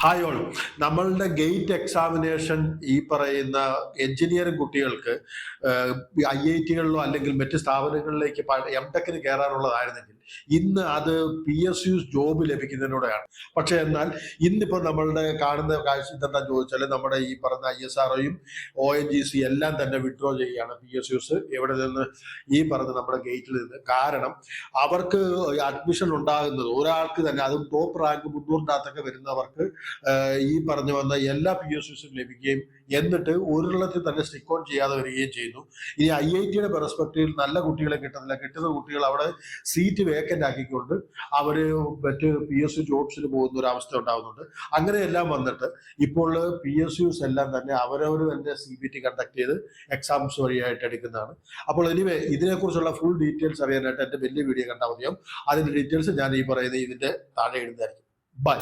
Hi all. നമ്മളുടെ gate examination ഈ പറയുന്ന എഞ്ചിനീയറിംഗ് കുട്ടികൾക്ക് IIT-കളിലോ അല്ലെങ്കിൽ മറ്റ് സ്ഥാപനങ്ങളിലേക്ക് എംടെക്കിന് കയറാനുള്ളതായിരുന്നെങ്കിൽ ഇന്ന് അത് PSU ജോബ് ലഭിക്കുന്നതിനോടെയാണ്. പക്ഷെ എന്നാൽ ഇന്നിപ്പോൾ നമ്മളുടെ കാണുന്ന കാഴ്ച എന്താ ചോദിച്ചാൽ നമ്മുടെ ഈ പറഞ്ഞ ISROയും ONGC എല്ലാം തന്നെ വിഡ്രോ ചെയ്യുകയാണ് PSUs എവിടെ നിന്ന്, ഈ പറഞ്ഞ നമ്മുടെ ഗേറ്റിൽ നിന്ന്. കാരണം അവർക്ക് അഡ്മിഷൻ ഉണ്ടാകുന്നത് ഒരാൾക്ക് തന്നെ, അതും ടോപ്പ് റാങ്ക് 300-നകത്തൊക്കെ വരുന്നവർക്ക് ഈ പറഞ്ഞു വന്ന എല്ലാ PSUസും ലഭിക്കുകയും എന്നിട്ട് ഒരിടത്തിൽ തന്നെ സ്റ്റിക്ക് ഓൺ ചെയ്യാതെ വരികയും ചെയ്യുന്നു. ഇനി IIT-യുടെ പെർസ്പെക്റ്റീവിൽ നല്ല കുട്ടികളെ കിട്ടുന്നില്ല, കിട്ടുന്ന കുട്ടികൾ അവിടെ സീറ്റ് വേക്കന്റ് ആക്കിക്കൊണ്ട് അവര് മറ്റ് PSU ജോബ്സിന് പോകുന്ന ഒരു അവസ്ഥ ഉണ്ടാകുന്നുണ്ട്. അങ്ങനെയെല്ലാം വന്നിട്ട് ഇപ്പോൾ PSUs എല്ലാം തന്നെ അവരവർ തന്നെ CBT കണ്ടക്ട് ചെയ്ത് എക്സാംസ് വഴിയായിട്ട് എടുക്കുന്നതാണ്. അപ്പോൾ എനിവേ ഇതിനെക്കുറിച്ചുള്ള ഫുൾ ഡീറ്റെയിൽസ് അറിയാനായിട്ട് എൻ്റെ വലിയ വീഡിയോ കണ്ടാൽ മതിയാവും. അതിന്റെ ഡീറ്റെയിൽസ് ഞാൻ ഈ പറയുന്ന ഇതിന്റെ താഴെ ഇടുന്നതായിരിക്കും. ബൈ.